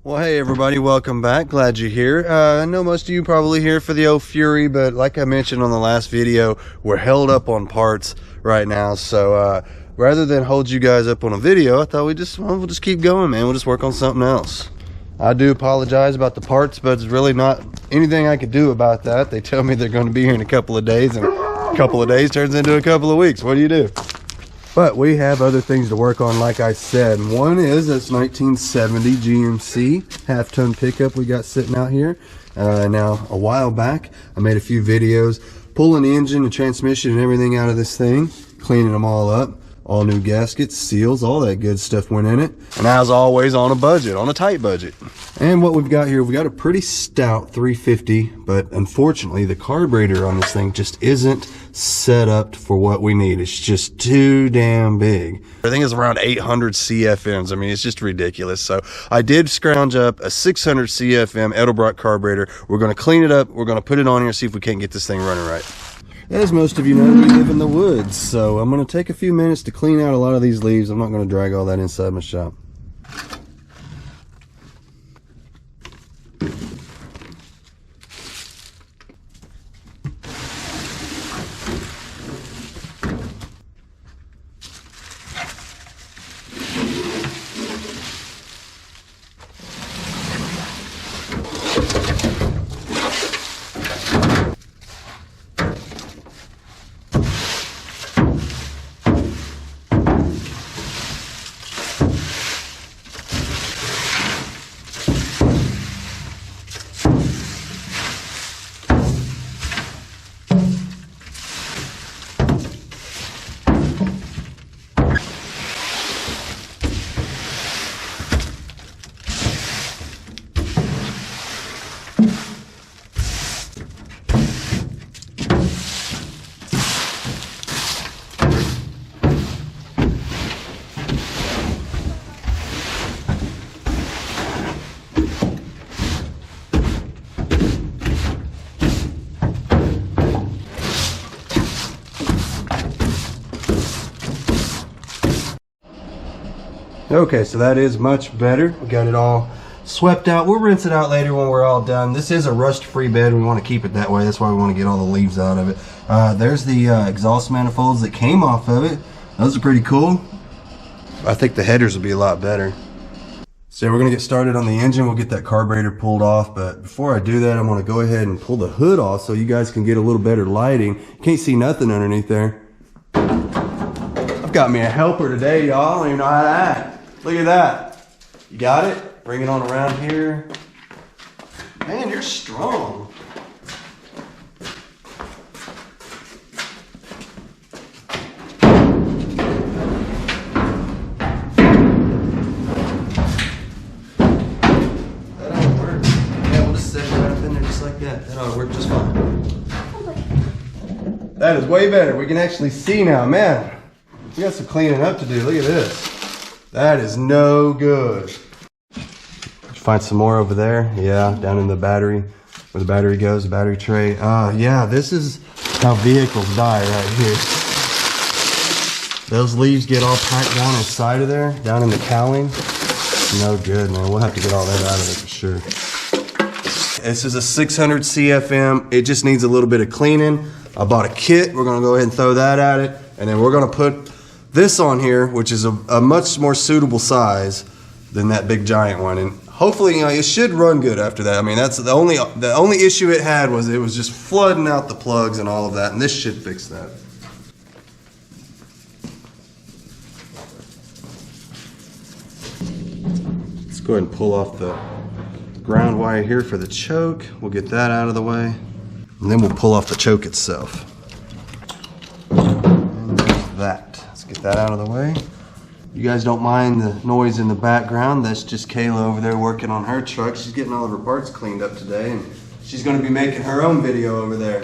Well, hey everybody, welcome back. Glad you're here. I know most of you probably here for the old Fury, but like I mentioned on the last video, we're held up on parts right now. So rather than hold you guys up on a video, I thought we'll just keep going, man. We'll just work on something else. I do apologize about the parts, but it's really not anything I could do about that. They tell me they're going to be here in a couple of days, and a couple of days turns into a couple of weeks. What do you do? But we have other things to work on, like I said. One is this 1970 GMC half-ton pickup we got sitting out here. Now, a while back, I made a few videos pulling the engine and transmission and everything out of this thing, cleaning them all up. All new gaskets, seals, all that good stuff went in it. And as always, on a budget, on a tight budget. And what we've got here, we've got a pretty stout 350, but unfortunately the carburetor on this thing just isn't set up for what we need. It's just too damn big. I think it's around 800 CFMs. I mean, it's just ridiculous. So I did scrounge up a 600 CFM Edelbrock carburetor. We're going to clean it up. We're going to put it on here, see if we can't get this thing running right. As most of you know, we live in the woods, so I'm going to take a few minutes to clean out a lot of these leaves. I'm not going to drag all that inside my shop. Okay, so that is much better. We got it all swept out. We'll rinse it out later when we're all done. This is a rust-free bed. We want to keep it that way. That's why we want to get all the leaves out of it. There's the exhaust manifolds that came off of it. Those are pretty cool. I think the headers will be a lot better. So we're going to get started on the engine. We'll get that carburetor pulled off. But before I do that, I'm going to go ahead and pull the hood off so you guys can get a little better lighting. You can't see nothing underneath there. I've got me a helper today, y'all. I don't even know how to act. Look at that. You got it? Bring it on around here. Man, you're strong. That ought to work. Yeah, we'll just set it right up in there just like that. That ought to work just fine. That is way better. We can actually see now. Man, we got some cleaning up to do. Look at this. That is no good. Find some more over there. Yeah, down in the battery, where the battery goes, the battery tray. Yeah, this is how vehicles die right here. Those leaves get all packed down inside of there, down in the cowling. No good, man. We'll have to get all that out of it for sure. This is a 600 CFM. It just needs a little bit of cleaning. I bought a kit. We're gonna go ahead and throw that at it. And then we're gonna put this on here, which is a much more suitable size than that big giant one, and hopefully, you know, it should run good after that. I mean, that's the only issue it had was it was just flooding out the plugs and all of that, and this should fix that. Let's go ahead and pull off the ground wire here for the choke. We'll get that out of the way, and then we'll pull off the choke itself. And there's that. Get that out of the way. You guys don't mind the noise in the background. That's just Kayla over there working on her truck. She's getting all of her parts cleaned up today, and she's going to be making her own video over there.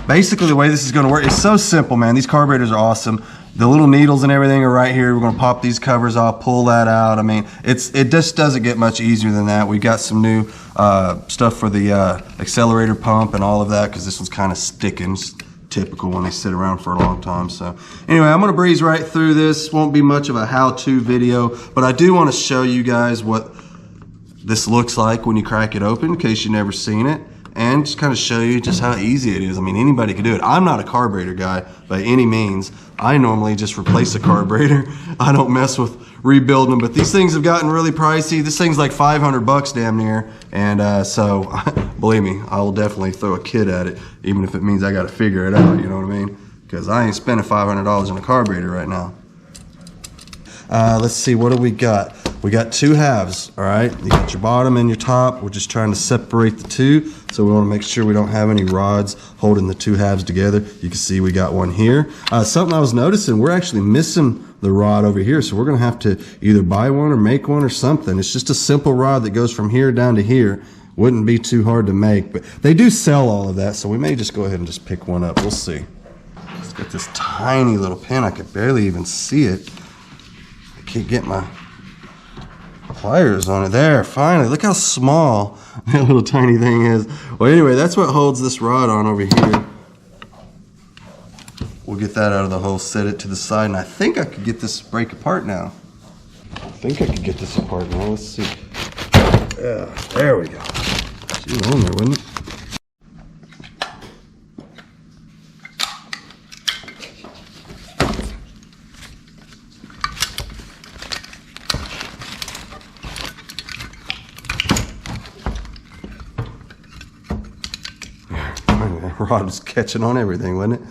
Basically, the way this is going to work, it's so simple, man. These carburetors are awesome. The little needles and everything are right here. We're going to pop these covers off, pull that out. I mean, it just doesn't get much easier than that. We've got some new stuff for the accelerator pump and all of that, because this one's kind of sticking. Just typical when they sit around for a long time. So anyway, I'm gonna breeze right through this. Won't be much of a how-to video, but I do want to show you guys what this looks like when you crack it open, in case you've never seen it, and just kind of show you just how easy it is. I mean, anybody can do it. I'm not a carburetor guy by any means. I normally just replace a carburetor. I don't mess with rebuilding them, but these things have gotten really pricey. This thing's like 500 bucks damn near, and so believe me, I will definitely throw a kid at it, even if it means I got to figure it out, you know what I mean? Because I ain't spending $500 on a carburetor right now. Let's see, what do we got? We got two halves, all right? You got your bottom and your top. We're just trying to separate the two, so we want to make sure we don't have any rods holding the two halves together. You can see we got one here. Something I was noticing, we're actually missing the rod over here, so we're gonna have to either buy one or make one or something. It's just a simple rod that goes from here down to here. Wouldn't be too hard to make, but they do sell all of that, so we may just go ahead and just pick one up. We'll see. Let's get this tiny little pin. I could barely even see it. I can't get my pliers on it. There, finally. Look how small that little tiny thing is. Well, anyway, that's what holds this rod on over here. We'll get that out of the hole, set it to the side, and I think I could get this break apart now. I think I could get this apart now. Let's see. Yeah, there we go. She was on there, wasn't it? Rod was catching on everything, wasn't it?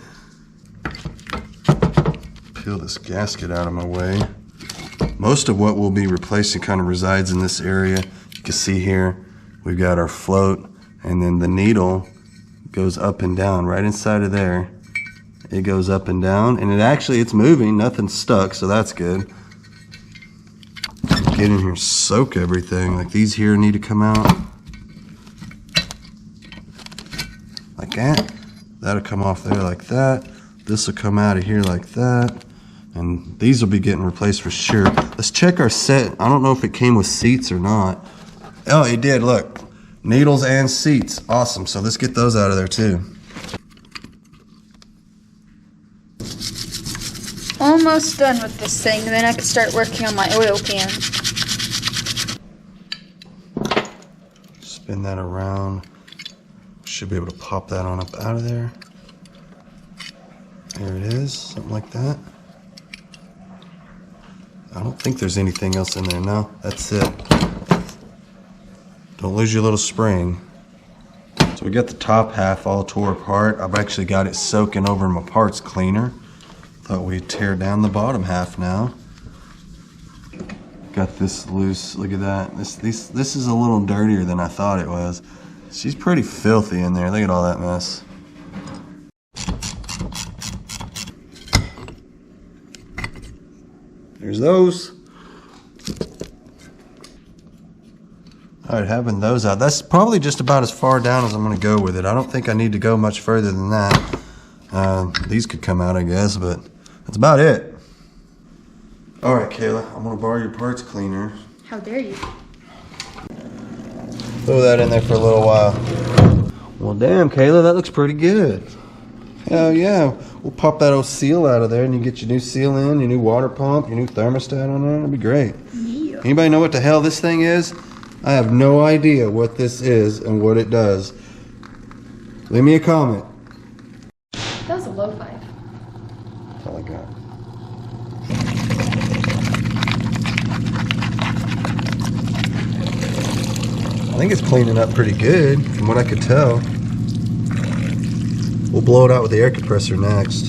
Peel this gasket out of my way. Most of what we'll be replacing kind of resides in this area. You can see here, we've got our float, and then the needle goes up and down right inside of there. It goes up and down, and it's moving, nothing's stuck, so that's good. Get in here, soak everything. Like these here need to come out. Like that. That'll come off there like that. This will come out of here like that. And these will be getting replaced for sure. Let's check our set. I don't know if it came with seats or not. Oh, it did, look. Needles and seats, awesome. So let's get those out of there too. Almost done with this thing, then I can start working on my oil pan. Spin that around. Should be able to pop that on up out of there. There it is, something like that. I don't think there's anything else in there. No, that's it. Don't lose your little spring. So we got the top half all tore apart. I've actually got it soaking over in my parts cleaner. Thought we'd tear down the bottom half now. Got this loose, look at that. This is a little dirtier than I thought it was. She's pretty filthy in there. Look at all that mess. There's those. All right, having those out. That's probably just about as far down as I'm gonna go with it. I don't think I need to go much further than that. These could come out, I guess, but that's about it. All right, Kayla, I'm gonna borrow your parts cleaner. How dare you? Throw that in there for a little while. Well, damn, Kayla, that looks pretty good. Hell yeah. We'll pop that old seal out of there and you get your new seal in, your new water pump, your new thermostat on there. That'd be great. Yeah. Anybody know what the hell this thing is? I have no idea what this is and what it does. Leave me a comment. That was a low five. That's all I got. I think it's cleaning up pretty good from what I could tell. We'll blow it out with the air compressor next.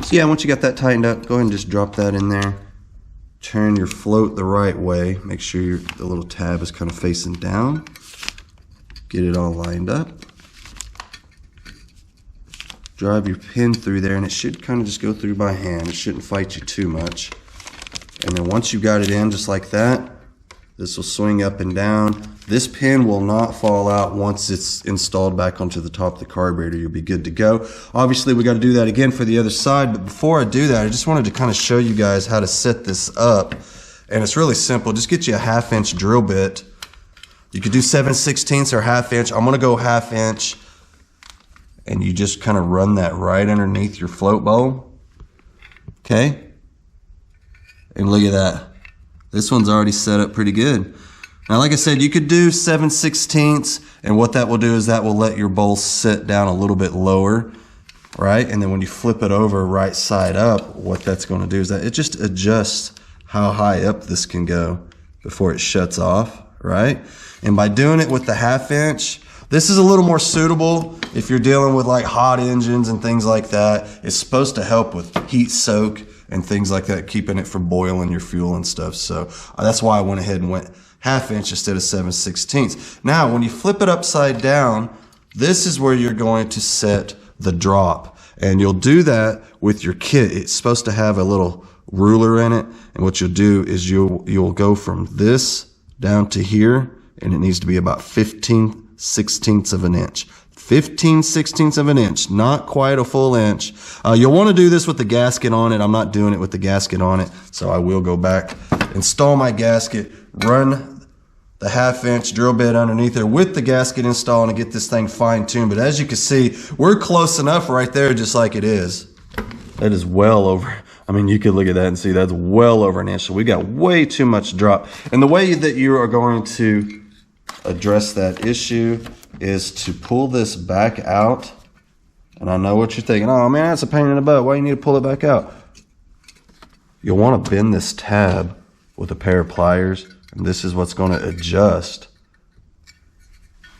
So yeah, once you got that tightened up, go ahead and just drop that in there. Turn your float the right way. Make sure the little tab is kind of facing down. Get it all lined up. Drive your pin through there and it should kind of just go through by hand. It shouldn't fight you too much. And then once you got it in just like that, this will swing up and down. This pin will not fall out once it's installed back onto the top of the carburetor. You'll be good to go. Obviously, we got to do that again for the other side, but before I do that, I just wanted to kind of show you guys how to set this up. And it's really simple. Just get you a 1/2 inch drill bit. You could do 7/16 or 1/2 inch. I'm gonna go 1/2 inch. And you just kind of run that right underneath your float bowl. Okay? And look at that. This one's already set up pretty good. Now, like I said, you could do 7/16, and what that will do is that will let your bowl sit down a little bit lower, right? And then when you flip it over right side up, what that's going to do is that it just adjusts how high up this can go before it shuts off, right? And by doing it with the 1/2 inch, this is a little more suitable if you're dealing with like hot engines and things like that. It's supposed to help with heat soak and things like that, keeping it from boiling your fuel and stuff. So that's why I went ahead and went 1/2 inch instead of 7/16. Now, when you flip it upside down, this is where you're going to set the drop. And you'll do that with your kit. It's supposed to have a little ruler in it. And what you'll do is you'll go from this down to here, and it needs to be about 15/16 of an inch. 15/16 of an inch, not quite a full inch. You'll want to do this with the gasket on it. I'm not doing it with the gasket on it, so I will go back, install my gasket, run the 1/2 inch drill bit underneath there with the gasket installed and get this thing fine-tuned. But as you can see, we're close enough right there just like it is. That is well over, I mean, you could look at that and see that's well over an inch. So we got way too much drop. And the way that you are going to address that issue is to pull this back out. And I know what you're thinking, oh man, that's a pain in the butt. Why do you need to pull it back out? You'll want to bend this tab with a pair of pliers, and this is what's going to adjust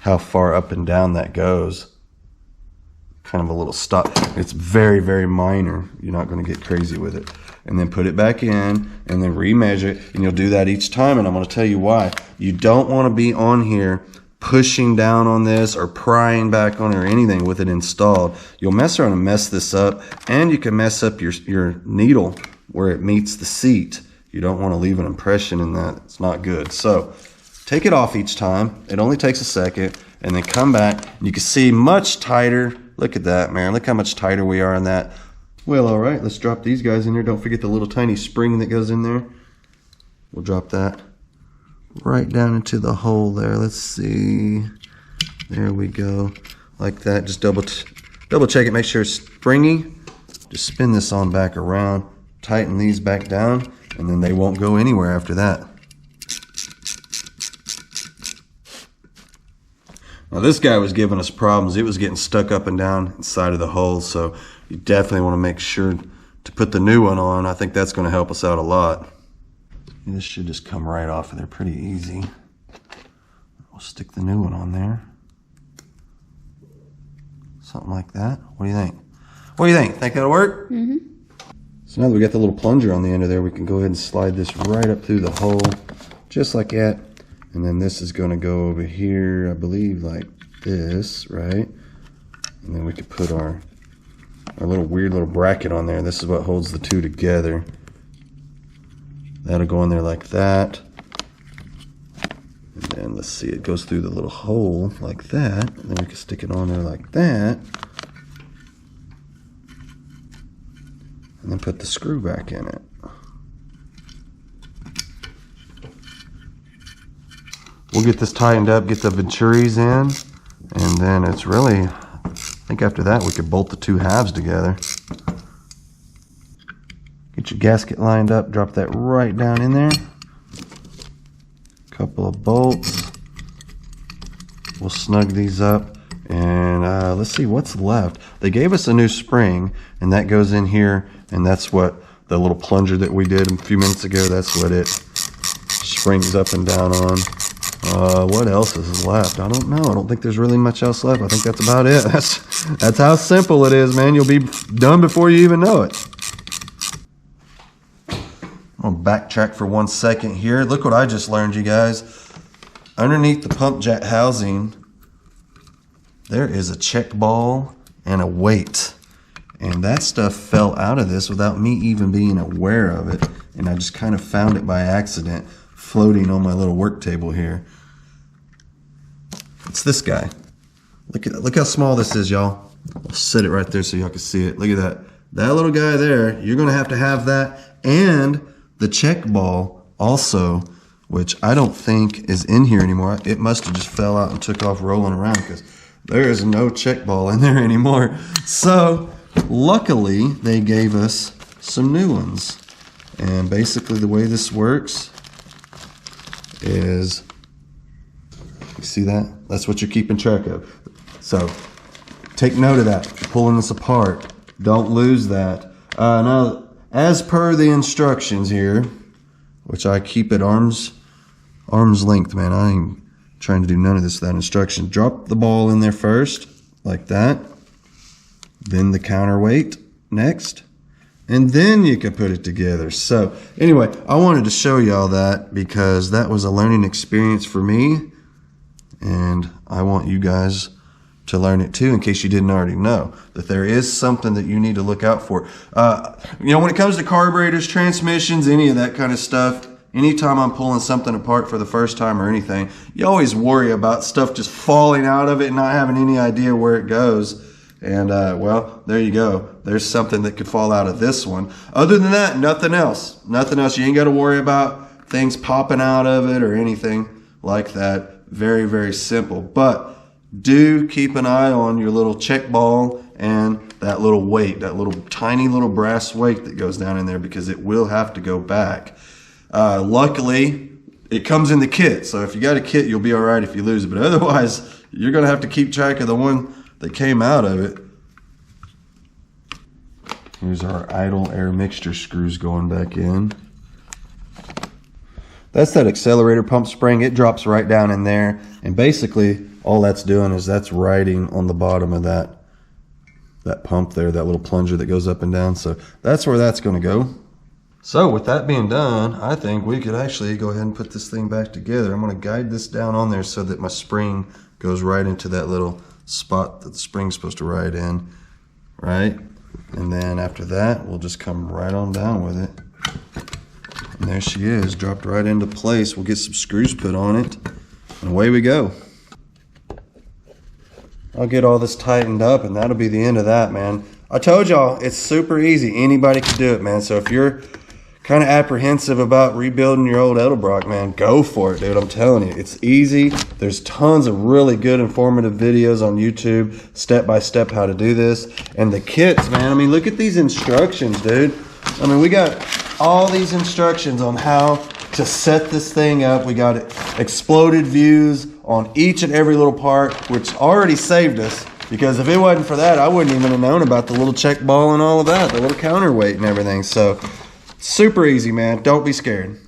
how far up and down that goes. Kind of a little stop. It's very, very minor. You're not going to get crazy with it. And then put it back in and then remeasure it, and you'll do that each time. And I'm going to tell you why. You don't want to be on here pushing down on this or prying back on it or anything with it installed. You'll mess around and mess this up, and you can mess up your needle where it meets the seat. You don't want to leave an impression in that. It's not good. So take it off each time. It only takes a second, and then come back. You can see much tighter. Look at that, man. Look how much tighter we are in that. Well, all right, let's drop these guys in there. Don't forget the little tiny spring that goes in there. We'll drop that right down into the hole there. Let's see. There we go. Like that. Just double check it. Make sure it's springy. Just spin this on back around. Tighten these back down, and then they won't go anywhere after that. Now this guy was giving us problems. It was getting stuck up and down inside of the hole, so you definitely want to make sure to put the new one on. I think that's going to help us out a lot. This should just come right off of there pretty easy. We'll stick the new one on there. Something like that. What do you think? What do you think? Think that'll work? Mm-hmm. So now that we got the little plunger on the end of there, we can go ahead and slide this right up through the hole, just like that. And then this is going to go over here, I believe, like this, right? And then we could put our little weird little bracket on there. This is what holds the two together. That'll go in there like that. And then let's see, it goes through the little hole like that. And then we can stick it on there like that. And then put the screw back in it. We'll get this tightened up, get the venturis in, and then it's really, I think after that we could bolt the two halves together. Get your gasket lined up, drop that right down in there. Couple of bolts. We'll snug these up, and let's see what's left. They gave us a new spring, and that goes in here, and that's what the little plunger that we did a few minutes ago, that's what it springs up and down on. What else is left? I don't know. I don't think there's really much else left. I think that's about it. That's how simple it is, man. You'll be done before you even know it. I'm going to backtrack for 1 second here. Look what I just learned, you guys. Underneath the pump jack housing, there is a check ball and a weight. And that stuff fell out of this without me even being aware of it. And I just kind of found it by accident, floating on my little work table here. It's this guy. Look how small this is, y'all. I'll set it right there so y'all can see it. Look at that. That little guy there, you're going to have that and the check ball also, which I don't think is in here anymore. It must have just fell out and took off rolling around because there is no check ball in there anymore. So luckily they gave us some new ones. And basically the way this works is, you see that? That's what you're keeping track of. So take note of that. You're pulling this apart. Don't lose that. Now, as per the instructions here, which I keep at arm's length, man. I ain't trying to do none of this without instruction. Drop the ball in there first, like that. Then the counterweight next. And then you can put it together. So anyway, I wanted to show y'all that because that was a learning experience for me. And I want you guys to learn it too, in case you didn't already know that there is something that you need to look out for. You know, when it comes to carburetors, transmissions, any of that kind of stuff, anytime I'm pulling something apart for the first time or anything, you always worry about stuff just falling out of it and not having any idea where it goes. And well, there you go. There's something that could fall out of this one. Other than that, nothing else. Nothing else. You ain't got to worry about things popping out of it or anything like that. Very, very simple. But do keep an eye on your little check ball and that little weight, that little tiny little brass weight that goes down in there, because it will have to go back. Luckily, it comes in the kit. So if you got a kit, you'll be all right if you lose it. But otherwise, you're going to have to keep track of the one that came out of it. Here's our idle air mixture screws going back in. That's that accelerator pump spring. It drops right down in there. And basically, all that's doing is that's riding on the bottom of that pump there, that little plunger that goes up and down. So that's where that's going to go. So with that being done, I think we could actually go ahead and put this thing back together. I'm going to guide this down on there so that my spring goes right into that little spot that the spring's supposed to ride in, right? And then after that, we'll just come right on down with it. And there she is, dropped right into place. We'll get some screws put on it, and away we go. I'll get all this tightened up, and that'll be the end of that, man. I told y'all, it's super easy. Anybody can do it, man. So if you're kind of apprehensive about rebuilding your old Edelbrock, man, go for it, dude. I'm telling you, it's easy. There's tons of really good informative videos on YouTube, step by step how to do this. And the kits, man, I mean, look at these instructions, dude. I mean, we got all these instructions on how to set this thing up. We got exploded views on each and every little part, which already saved us, because if it wasn't for that, I wouldn't even have known about the little check ball and all of that, the little counterweight and everything. So super easy, man. Don't be scared.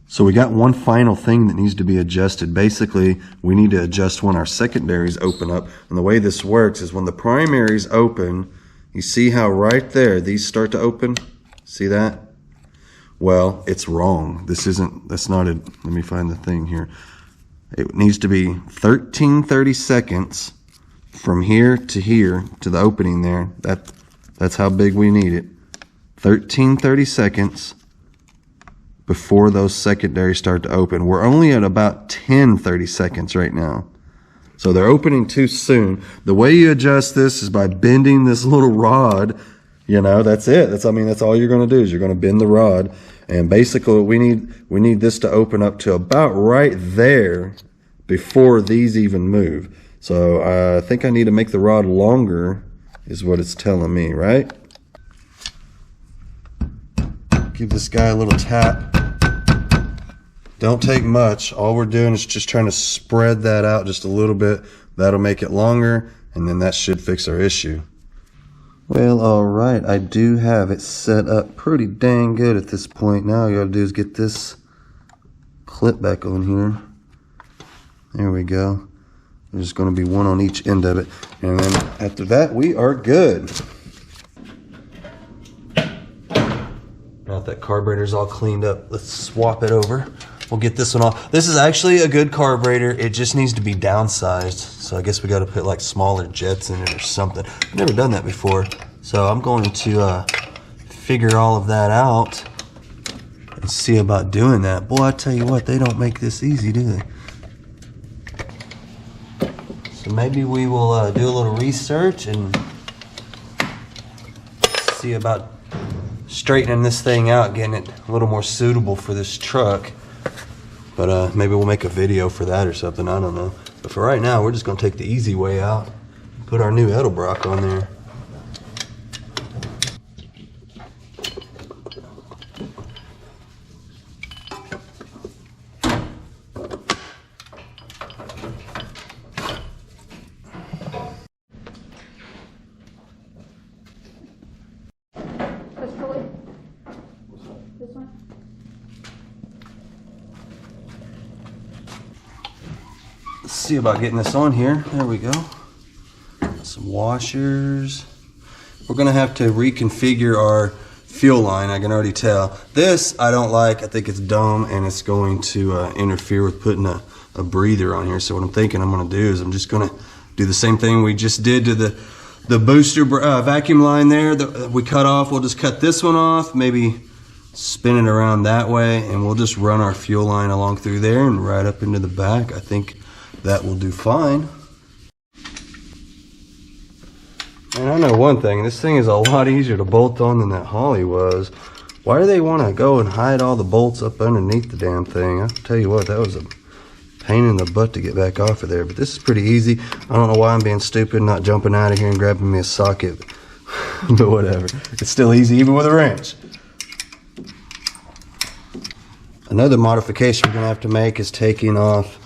So we got one final thing that needs to be adjusted. Basically, we need to adjust when our secondaries open up. And the way this works is when the primaries open, you see how right there, these start to open? See that? Well, it's wrong. That's not it. Let me find the thing here. It needs to be 1330 seconds from here to the opening there. That's how big we need it. 1330 seconds before those secondaries start to open. We're only at about 1030 seconds right now. So they're opening too soon. The way you adjust this is by bending this little rod. You know, that's it. That's all you're going to do is you're going to bend the rod. And basically we need this to open up to about right there before these even move. So I think I need to make the rod longer is what it's telling me, right? Give this guy a little tap. Don't take much. All we're doing is just trying to spread that out just a little bit. That'll make it longer, and then that should fix our issue. Well, all right, I do have it set up pretty dang good at this point. Now all you gotta do is get this clip back on here. There we go. There's gonna be one on each end of it. And then after that, we are good. Now that carburetor's all cleaned up, let's swap it over. We'll get this one off. This is actually a good carburetor. It just needs to be downsized. So I guess we got to put like smaller jets in it or something. I've never done that before. So I'm going to figure all of that out and see about doing that. Boy, I tell you what, they don't make this easy, do they? So maybe we will do a little research and see about straightening this thing out, getting it a little more suitable for this truck. But maybe we'll make a video for that or something, I don't know. But for right now, we're just gonna take the easy way out, put our new Edelbrock on there. Let's see about getting this on here. There we go. Some washers. We're gonna have to reconfigure our fuel line, I can already tell. This I don't like, I think it's dumb, and it's going to interfere with putting a breather on here. So what I'm thinking I'm gonna do is I'm just gonna do the same thing we just did to the booster vacuum line there that we cut off. We'll just cut this one off, maybe spin it around that way, and we'll just run our fuel line along through there and right up into the back. I think that will do fine. And I know one thing, this thing is a lot easier to bolt on than that Holly was. Why do they want to go and hide all the bolts up underneath the damn thing? I'll tell you what, that was a pain in the butt to get back off of there. But this is pretty easy. I don't know why I'm being stupid, not jumping out of here and grabbing me a socket. But whatever, it's still easy even with a wrench. Another modification we're gonna have to make is taking off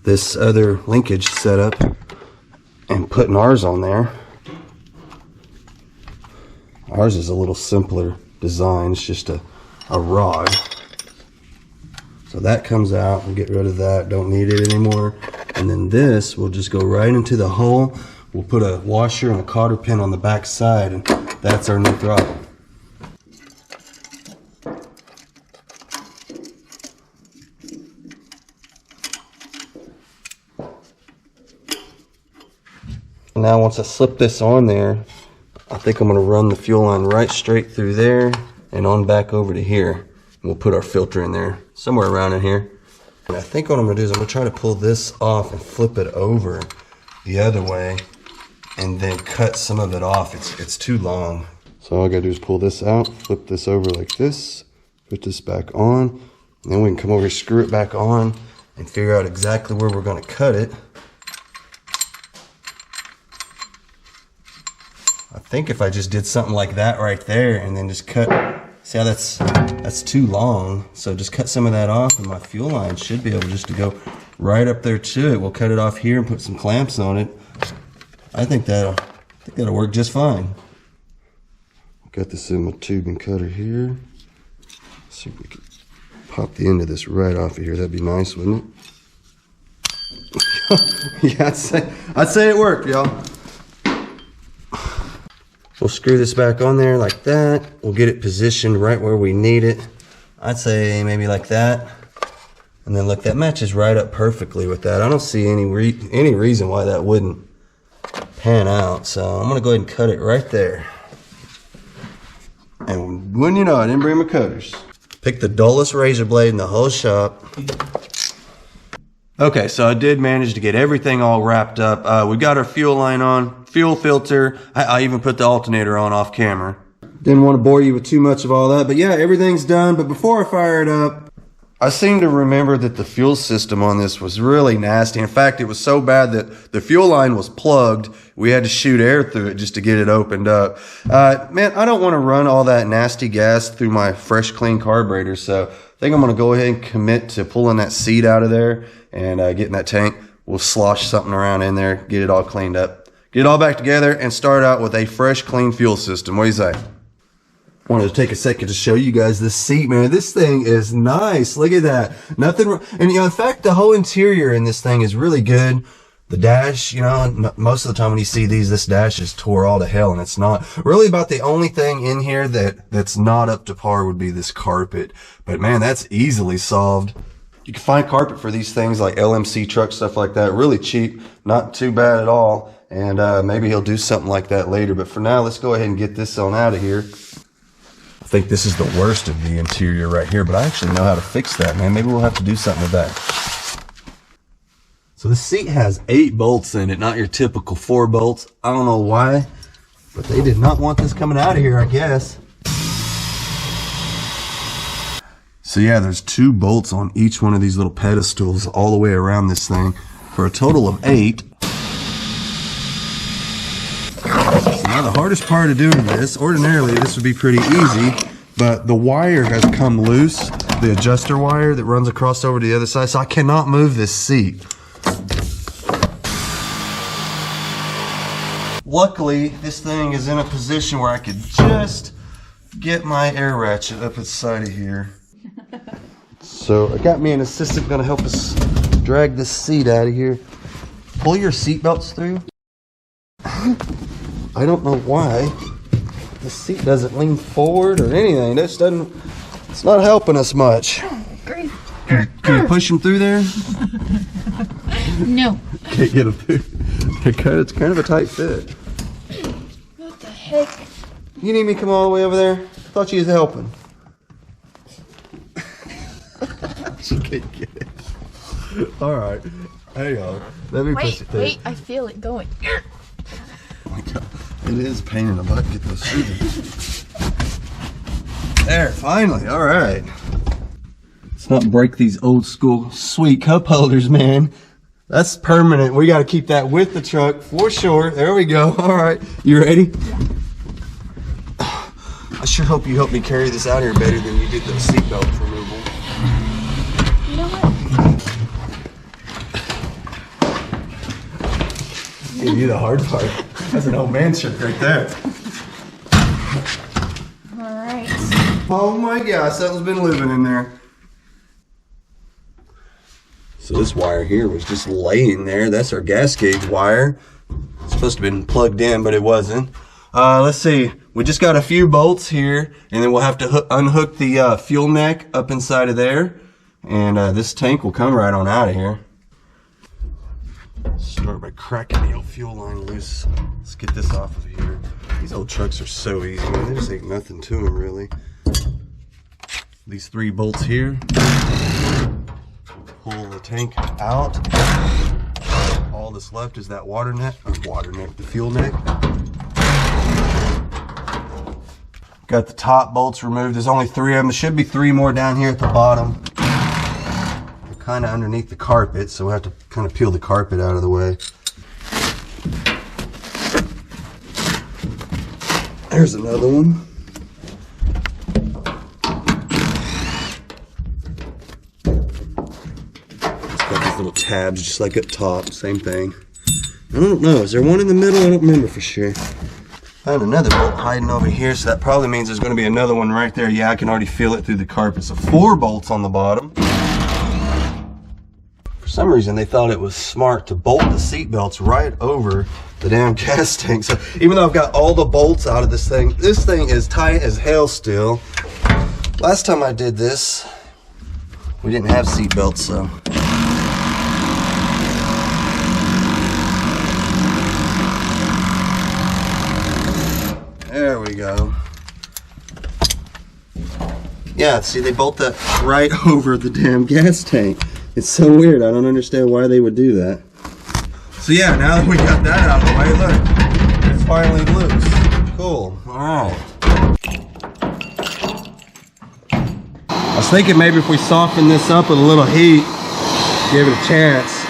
this other linkage setup and putting ours on there. Ours is a little simpler design. It's just a rod. So that comes out. We'll get rid of that. Don't need it anymore. And then this will just go right into the hole. We'll put a washer and a cotter pin on the back side, and that's our new throttle. Now once I slip this on there, I think I'm going to run the fuel line right straight through there and on back over to here. And we'll put our filter in there, somewhere around in here. And I think what I'm going to do is I'm going to try to pull this off and flip it over the other way and then cut some of it off. It's too long. So all I got to do is pull this out, flip this over like this, put this back on, and then we can come over, screw it back on, and figure out exactly where we're going to cut it. I think if I just did something like that right there and then just cut, see how that's too long. So just cut some of that off and my fuel line should be able just to go right up there to it. We'll cut it off here and put some clamps on it. I think that'll work just fine. Got this in my tubing cutter here. Let's see if we can pop the end of this right off of here. That'd be nice, wouldn't it? Yeah, I'd say it worked, y'all. We'll screw this back on there like that. We'll get it positioned right where we need it. I'd say maybe like that. And then look, that matches right up perfectly with that. I don't see any reason why that wouldn't pan out. So I'm gonna go ahead and cut it right there. And when you know, I didn't bring my cutters. Pick the dullest razor blade in the whole shop. Okay, so I did manage to get everything all wrapped up. We got our fuel line on, fuel filter. I even put the alternator on off camera. Didn't want to bore you with too much of all that, but yeah, everything's done. But before I fire it up, I seem to remember that the fuel system on this was really nasty. In fact, it was so bad that the fuel line was plugged. We had to shoot air through it just to get it opened up. Man, I don't want to run all that nasty gas through my fresh, clean carburetor, so I think I'm going to go ahead and commit to pulling that seat out of there and getting that tank. We'll slosh something around in there, get it all cleaned up, get it all back together, and start out with a fresh, clean fuel system. What do you say? Wanted to take a second to show you guys this seat, man. This thing is nice. Look at that. Nothing wrong. And, you know, in fact, the whole interior in this thing is really good. The dash, you know, most of the time when you see these, this dash is tore all to hell, and it's not. Really about the only thing in here that's not up to par would be this carpet. But, man, that's easily solved. You can find carpet for these things like LMC truck, stuff like that. Really cheap. Not too bad at all. And maybe he'll do something like that later. But for now, let's go ahead and get this on out of here. I think this is the worst of the interior right here, but I actually know how to fix that, man. Maybe we'll have to do something with that. So the seat has 8 bolts in it, not your typical 4 bolts. I don't know why, but they did not want this coming out of here, I guess. So yeah, there's 2 bolts on each one of these little pedestals all the way around this thing for a total of 8. So now the hardest part of doing this, ordinarily this would be pretty easy, but the wire has come loose, the adjuster wire that runs across over to the other side, so I cannot move this seat. Luckily, this thing is in a position where I could just get my air ratchet up its side of here. So I got me an assistant gonna help us drag this seat out of here. Pull your seat belts through. I don't know why the seat doesn't lean forward or anything. This doesn't, it's not helping us much. Great. Can you push them through there? No. Can't get them through. It's kind of a tight fit. What the heck? You need me to come all the way over there? I thought you was helping. She can't get it. Alright. Hang on. Let me push it through. Wait, I feel it going. Oh my God. It is a pain in the butt to get those through there. There, finally. Alright. Let's not break these old school sweet cup holders, man. That's permanent. We got to keep that with the truck for sure. There we go. Alright. You ready? Yeah. I sure hope you help me carry this out here better than you did the seatbelt removal. You know what? Give you the hard part. That's an old man trick right there. Alright. Oh my gosh, something's been living in there. So this wire here was just laying there. That's our gas gauge wire. It's supposed to have been plugged in, but it wasn't. Let's see. We just got a few bolts here, and then we'll have to unhook the fuel neck up inside of there. And this tank will come right on out of here. Start by cracking the old fuel line loose. Let's get this off of here. These old trucks are so easy, man. They just ain't nothing to them, really. These 3 bolts here. Pull the tank out. All that's left is that the fuel neck. Got the top bolts removed. There's only 3 of them. There should be 3 more down here at the bottom. They're kind of underneath the carpet, so we have to kind of peel the carpet out of the way. There's another one. Little tabs just like up top, same thing. I don't know, is there one in the middle? I don't remember for sure. Found another bolt hiding over here, so that probably means there's going to be another one right there. Yeah, I can already feel it through the carpet. So 4 bolts on the bottom. For some reason they thought it was smart to bolt the seat belts right over the damn gas tank. So even though I've got all the bolts out of this thing is tight as hell still. Last time I did this, we didn't have seat belts, so there we go. Yeah, see, they bolt that right over the damn gas tank. It's so weird. I don't understand why they would do that. So yeah, now that we got that out of the way, look, it's finally loose. Cool. Alright. I was thinking maybe if we soften this up with a little heat, give it a chance.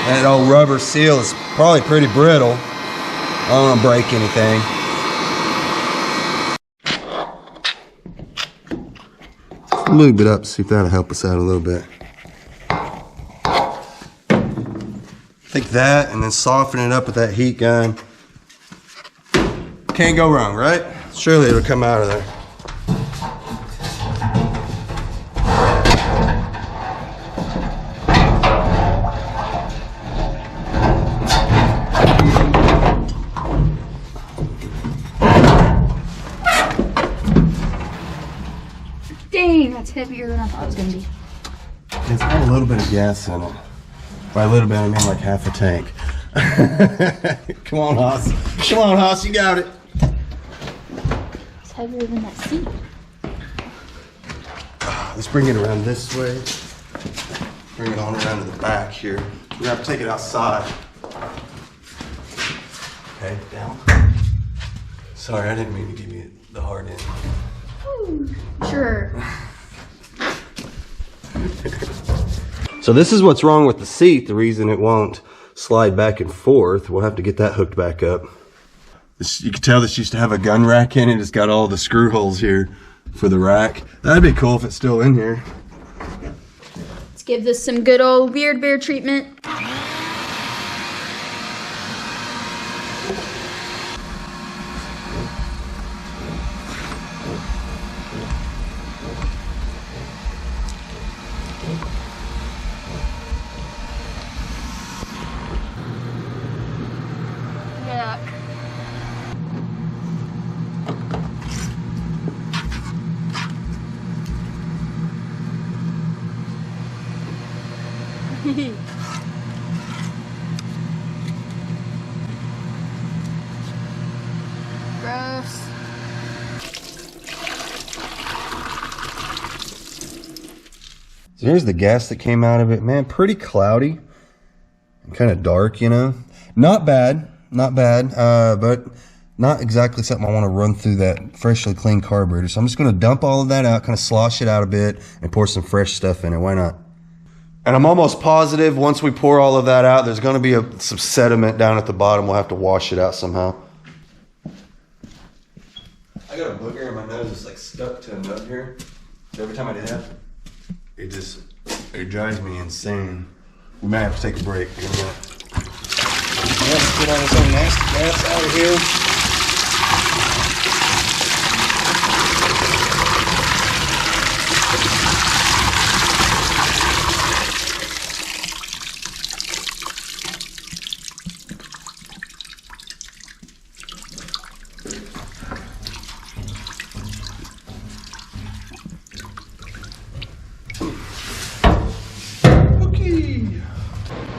That old rubber seal is probably pretty brittle. I don't want to break anything. Lube it up, see if that'll help us out a little bit. Take that and then soften it up with that heat gun. Can't go wrong, right? Surely it'll come out of there. Dang, that's heavier than I thought it was gonna be. It's got a little bit of gas in it. By a little bit, I mean like half a tank. Come on, Haas. Come on, Haas, you got it. It's heavier than that seat. Let's bring it around this way. Bring it on around to the back here. We're gonna have to take it outside. Okay, down. Sorry, I didn't mean to give you the hard end. Sure. So this is what's wrong with the seat, the reason it won't slide back and forth. We'll have to get that hooked back up. You can tell this used to have a gun rack in it. It's got all the screw holes here for the rack. That'd be cool if it's still in here. Let's give this some good old Weird Bear treatment. Gross. So here's the gas that came out of it. Man, pretty cloudy and kind of dark, you know. Not bad, but not exactly something I want to run through that freshly clean carburetor. So I'm just going to dump all of that out, kind of slosh it out a bit, and pour some fresh stuff in it. Why not? And I'm almost positive once we pour all of that out, there's going to be some sediment down at the bottom. We'll have to wash it out somehow. I got a booger in my nose that's like stuck to a nut here. So every time I do that, it drives me insane. We might have to take a break in a minute. Let's get all this old nasty gas out of here.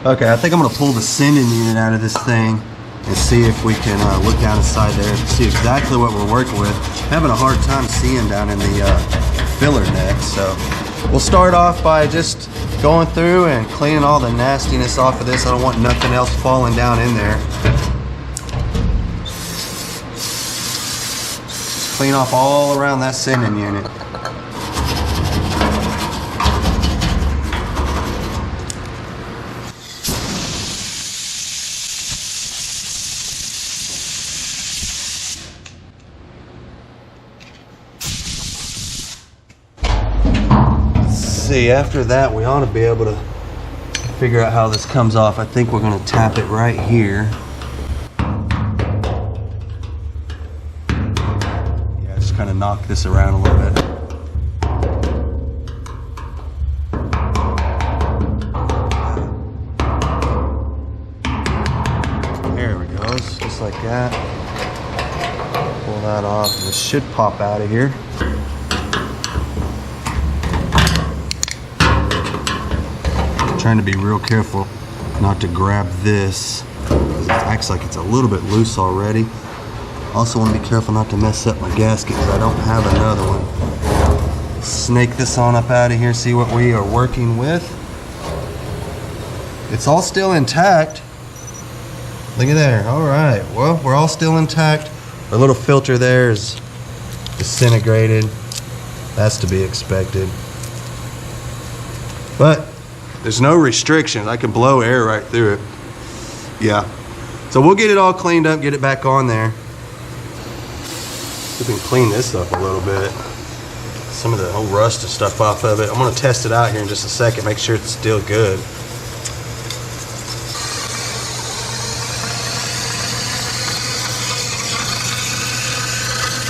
Okay, I think I'm gonna pull the sending unit out of this thing and see if we can look down inside there and see exactly what we're working with. Having a hard time seeing down in the filler neck, so we'll start off by just going through and cleaning all the nastiness off of this. I don't want nothing else falling down in there. Just clean off all around that sending unit. See, after that we ought to be able to figure out how this comes off. I think we're going to tap it right here. Yeah, just kind of knock this around a little bit. There we go, just like that. Pull that off. This should pop out of here. Trying to be real careful not to grab this because it acts like it's a little bit loose already. Also want to be careful not to mess up my gasket because I don't have another one. Snake this on up out of here, see what we are working with. It's all still intact. Look at there. All right, well, we're all still intact. Our little filter there is disintegrated. That's to be expected. But there's no restriction. I can blow air right through it. Yeah. So we'll get it all cleaned up, get it back on there. We can clean this up a little bit. Some of the old rust and stuff off of it. I'm gonna test it out here in just a second, make sure it's still good.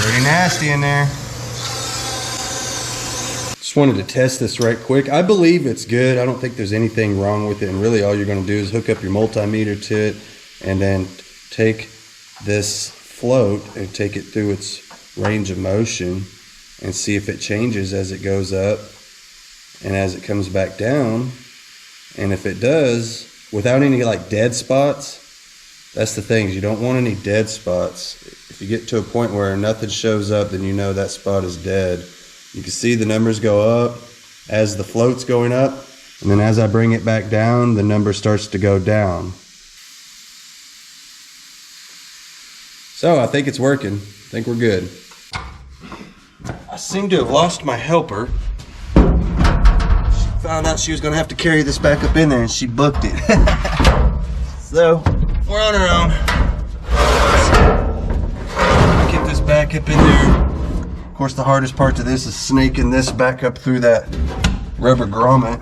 Pretty nasty in there. Wanted to test this right quick. I believe it's good. I don't think there's anything wrong with it, and really all you're going to do is hook up your multimeter to it and then take this float and take it through its range of motion and see if it changes as it goes up and as it comes back down. And if it does, without any like dead spots, that's the thing, is you don't want any dead spots. If you get to a point where nothing shows up, then you know that spot is dead. You can see the numbers go up as the float's going up, and then as I bring it back down, the number starts to go down. So I think it's working. I think we're good. I seem to have lost my helper. found out she was gonna have to carry this back up in there, and she booked it. So we're on our own. Get this back up in there. Of course, the hardest part to this is snaking this back up through that rubber grommet.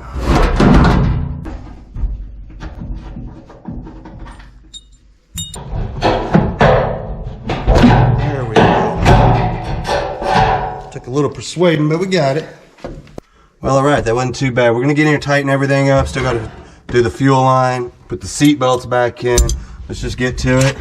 There we go. Took a little persuading, but we got it. Well, all right, that wasn't too bad. We're gonna get in here, tighten everything up. Still gotta do the fuel line, put the seat belts back in. Let's just get to it.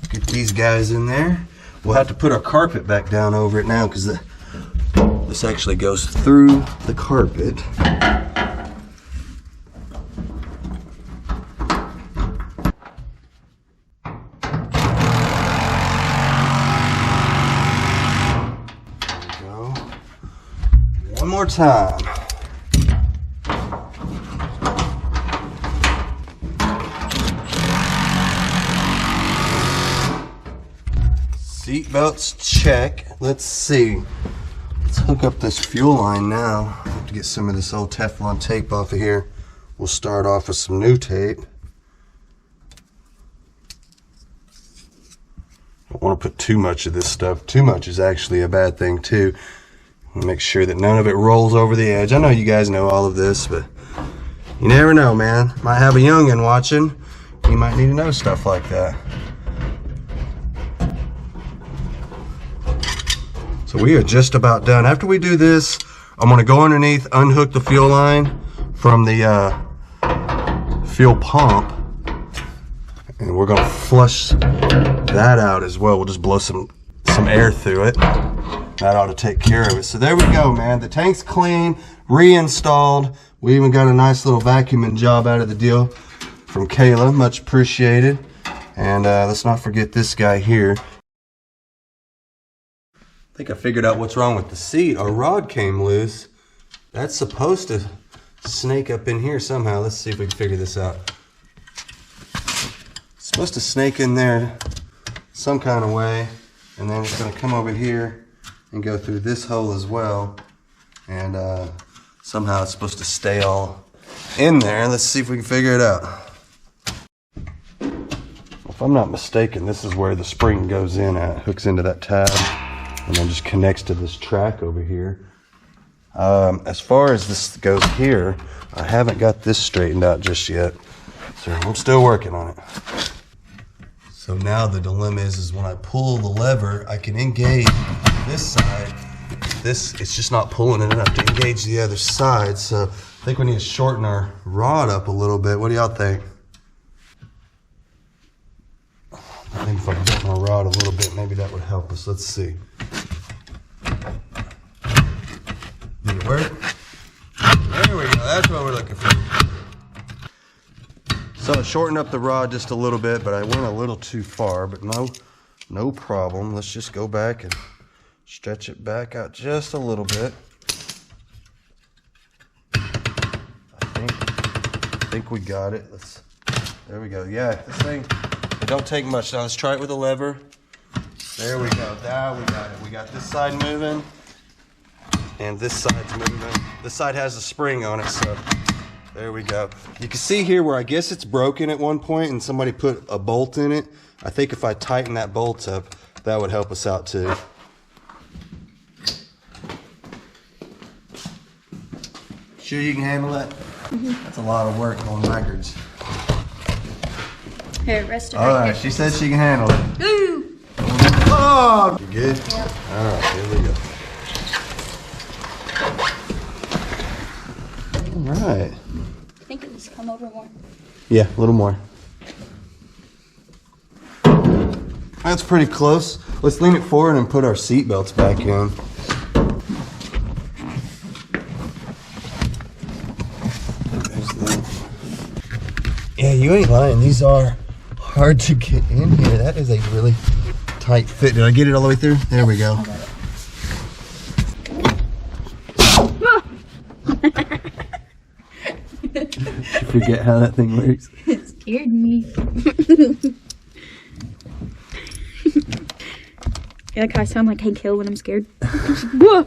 Get these guys in there. We'll have to put our carpet back down over it now because this actually goes through the carpet. There we go. One more time. Seat belts check. Let's see. Let's hook up this fuel line now. I have to get some of this old Teflon tape off of here. We'll start off with some new tape. Don't want to put too much of this stuff. Too much is actually a bad thing too. Make sure that none of it rolls over the edge. I know you guys know all of this, but you never know, man. Might have a youngin' watching. You might need to know stuff like that. So we are just about done. After we do this, I'm gonna go underneath, unhook the fuel line from the fuel pump, and we're gonna flush that out as well. We'll just blow some air through it. That ought to take care of it. So there we go, man. The tank's clean, reinstalled. We even got a nice little vacuuming job out of the deal from Kayla, much appreciated. And let's not forget this guy here. I think I figured out what's wrong with the seat. Our rod came loose. That's supposed to snake up in here somehow. Let's see if we can figure this out. It's supposed to snake in there some kind of way, and then it's going to come over here and go through this hole as well. And somehow it's supposed to stay all in there. Let's see if we can figure it out. If I'm not mistaken, this is where the spring goes in at, hooks into that tab, and then just connects to this track over here. As far as this goes here, I haven't got this straightened out just yet, so I'm still working on it. So now the dilemma is when I pull the lever, I can engage this side. It's just not pulling it enough to engage the other side, so I think we need to shorten our rod up a little bit. What do y'all think? I think if I bent my rod a little bit, maybe that would help us. Let's see. Did it work? There we go. That's what we're looking for. So I shortened up the rod just a little bit, but I went a little too far, but no problem. Let's just go back and stretch it back out just a little bit. I think we got it. There we go. Yeah, this thing, it don't take much. Now let's try it with a lever. There we go. Now we got it. We got this side moving, and this side's moving. This side has a spring on it, so there we go. You can see here where I guess it's broken at one point and somebody put a bolt in it. I think if I tighten that bolt up, that would help us out too. Sure you can handle that? Mm-hmm. That's a lot of work on records. Here, rest it All right right, here. she says she can handle it. Woo! Oh, you good? Yep. All right, here we go. All right. I think it needs to come over more. Yeah, a little more. That's pretty close. Let's lean it forward and put our seat belts back in. Yeah, you ain't lying. These are hard to get in here. That is a really tight fit. Did I get it all the way through? There we go. You forget how that thing works. It scared me. You like how I sound like Hank Hill when I'm scared? Whoa!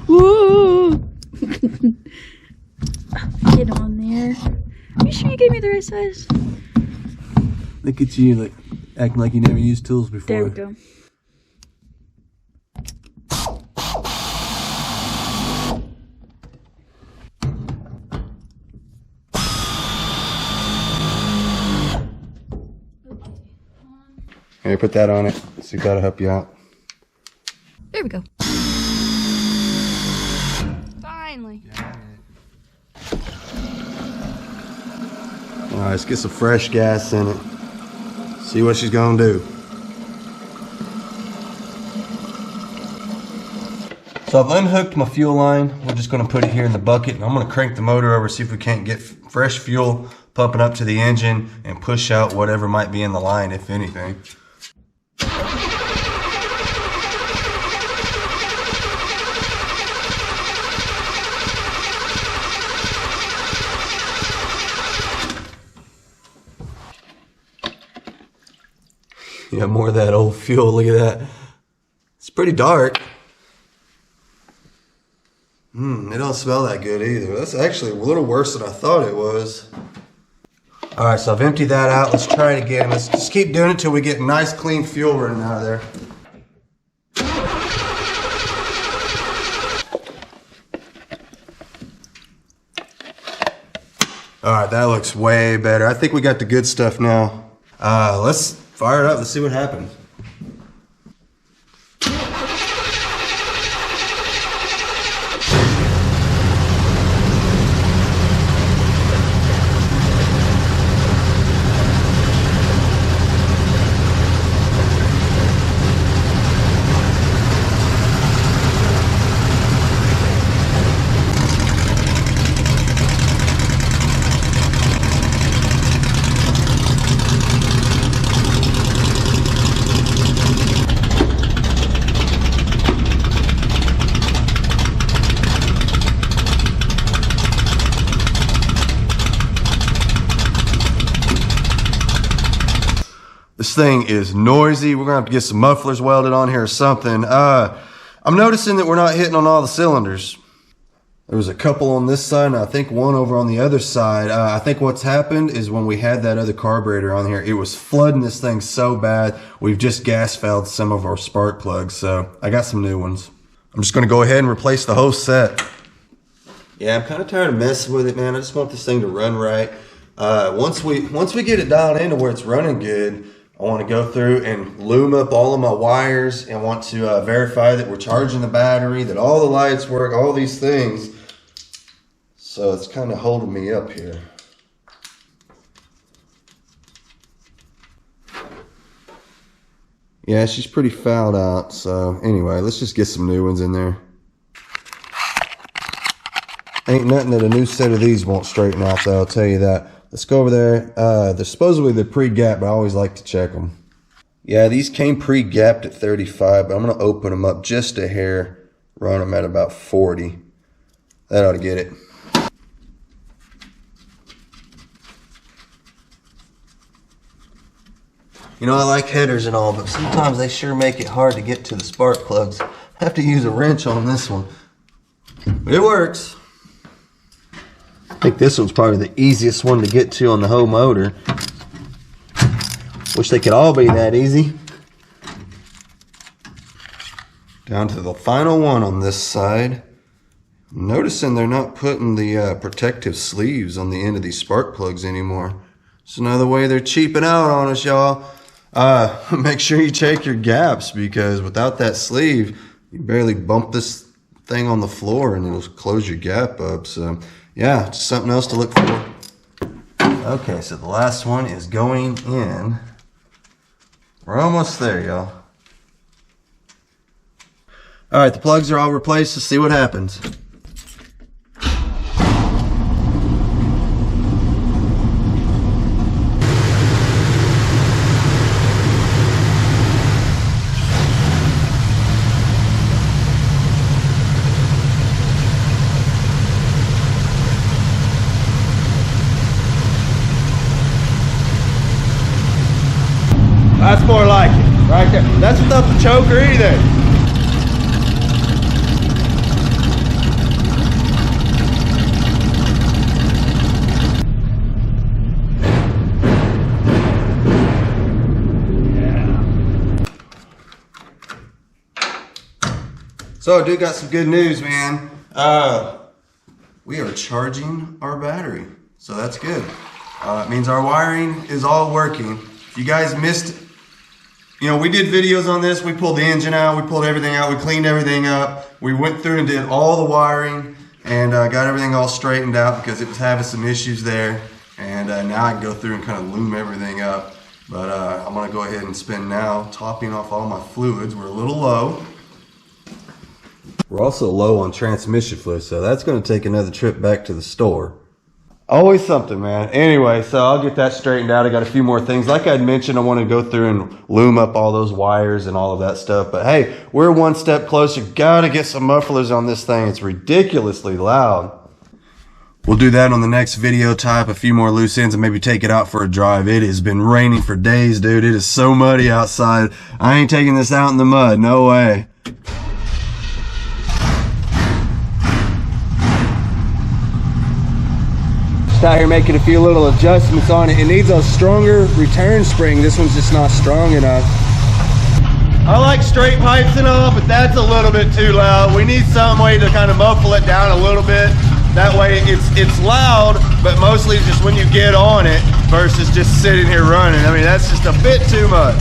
Whoa! Get on there. Are you sure you gave me the right size? Look at you, like acting like you never used tools before. There we go. Here, put that on it. See if that'll help you out. There we go. Finally. All right, let's get some fresh gas in it. See what she's gonna do. So I've unhooked my fuel line. We're just gonna put it here in the bucket, and I'm gonna crank the motor over, see if we can't get fresh fuel pumping up to the engine and push out whatever might be in the line, if anything. Yeah, more of that old fuel. Look at that. It's pretty dark. It don't smell that good either. That's actually a little worse than I thought it was. All right, so I've emptied that out. Let's try it again. Let's just keep doing it till we get nice, clean fuel running out of there. All right, that looks way better. I think we got the good stuff now. Let's fire it up. Let's see what happens. This thing is noisy. We're gonna have to get some mufflers welded on here or something. I'm noticing that we're not hitting on all the cylinders. There was a couple on this side and I think one over on the other side. I think what's happened is when we had that other carburetor on here, it was flooding this thing so bad, we've just gas fouled some of our spark plugs. So I got some new ones. I'm just gonna go ahead and replace the whole set. Yeah, I'm kind of tired of messing with it, man. I just want this thing to run right. Once we get it dialed into where it's running good, I want to go through and loom up all of my wires and want to verify that we're charging the battery, that all the lights work, all these things. So it's kind of holding me up here. Yeah, she's pretty fouled out. So anyway, let's just get some new ones in there. Ain't nothing that a new set of these won't straighten out though, I'll tell you that. Let's go over there. They're supposedly they're pre-gapped, but I always like to check them. Yeah, these came pre-gapped at 35, but I'm going to open them up just a hair, run them at about 40. That ought to get it. You know, I like headers and all, but sometimes they sure make it hard to get to the spark plugs. I have to use a wrench on this one. But it works. I think this one's probably the easiest one to get to on the whole motor. Wish they could all be that easy. Down to the final one on this side. I'm noticing they're not putting the protective sleeves on the end of these spark plugs anymore. It's another way they're cheaping out on us, y'all. Make sure you check your gaps, because without that sleeve, you barely bump this thing on the floor and it'll close your gap up. So yeah, just something else to look for. Okay, so the last one is going in. We're almost there, y'all. All right, the plugs are all replaced. Let's see what happens. That's more like it, right there. That's without the choke or anything. So, dude, got some good news, man. We are charging our battery, so that's good. It means our wiring is all working. If you guys missed, you know, we did videos on this. We pulled the engine out, we pulled everything out, we cleaned everything up. We went through and did all the wiring and got everything all straightened out because it was having some issues there. And now I can go through and kind of loom everything up. But I'm gonna go ahead and spin now, topping off all my fluids. We're a little low. We're also low on transmission fluid, so that's going to take another trip back to the store. Always something, man. Anyway, so I'll get that straightened out. I got a few more things. Like I'd mentioned, I want to go through and loom up all those wires and all of that stuff. But hey, we're one step closer. Got to get some mufflers on this thing. It's ridiculously loud. We'll do that on the next video, tie up a few more loose ends and maybe take it out for a drive. It has been raining for days, dude. It is so muddy outside. I ain't taking this out in the mud. No way. Out here making a few little adjustments on it. It needs a stronger return spring. This one's just not strong enough. I like straight pipes and all, but that's a little bit too loud. We need some way to kind of muffle it down a little bit. That way it's loud, but mostly just when you get on it versus just sitting here running. I mean, that's just a bit too much.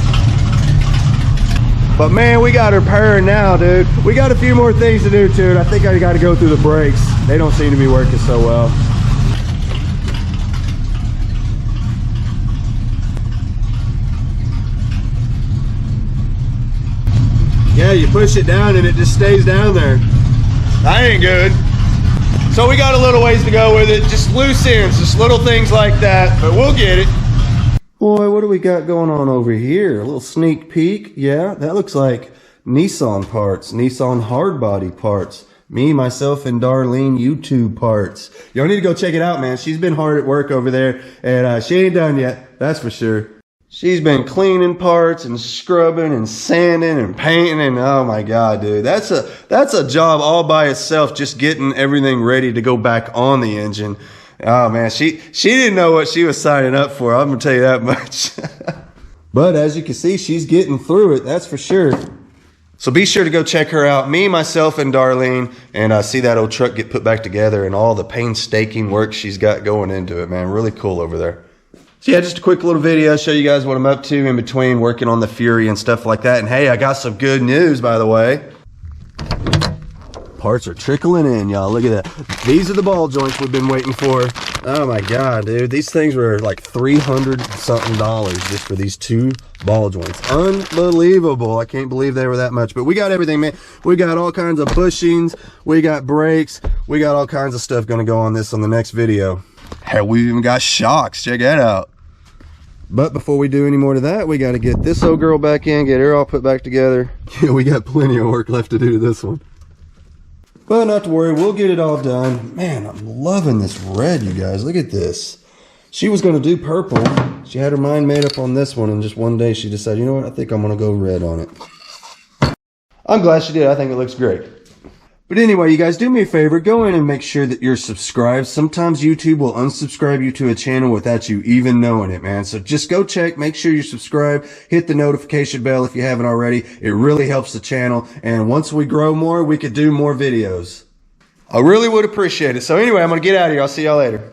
But man, we got her purring now, dude. We got a few more things to do to it. I think I got to go through the brakes. They don't seem to be working so well. Yeah, you push it down and it just stays down there. That ain't good. So we got a little ways to go with it. Just loose ends, just little things like that, but we'll get it. Boy, what do we got going on over here? A little sneak peek. Yeah, that looks like Nissan parts, Nissan hard body parts. Me, myself, and Darlene YouTube parts. Y'all need to go check it out, man. She's been hard at work over there, and she ain't done yet, that's for sure. She's been cleaning parts and scrubbing and sanding and painting and oh my God, dude. That's a job all by itself, just getting everything ready to go back on the engine. Oh man, she didn't know what she was signing up for. I'm gonna tell you that much. But as you can see, she's getting through it, that's for sure. So be sure to go check her out, me, myself, and Darlene, and see that old truck get put back together and all the painstaking work she's got going into it, man. Really cool over there. So yeah, just a quick little video, show you guys what I'm up to in between working on the Fury and stuff like that. And hey, I got some good news, by the way. Parts are trickling in, y'all. Look at that. These are the ball joints we've been waiting for. Oh my God, dude. These things were like $300 something just for these two ball joints. Unbelievable. I can't believe they were that much. But we got everything, man. We got all kinds of bushings. We got brakes. We got all kinds of stuff going to go on this on the next video. Hell, we even got shocks. Check that out. But before we do any more to that, we got to get this old girl back in, get her all put back together. Yeah, we got plenty of work left to do to this one. But not to worry, we'll get it all done. Man, I'm loving this red, you guys. Look at this. She was going to do purple. She had her mind made up on this one, and just one day she decided, you know what, I think I'm going to go red on it. I'm glad she did. I think it looks great. But anyway, you guys, do me a favor, go in and make sure that you're subscribed. Sometimes YouTube will unsubscribe you to a channel without you even knowing it, man. So just go check, make sure you're subscribed, hit the notification bell if you haven't already. It really helps the channel. And once we grow more, we could do more videos. I really would appreciate it. So anyway, I'm going to get out of here. I'll see y'all later.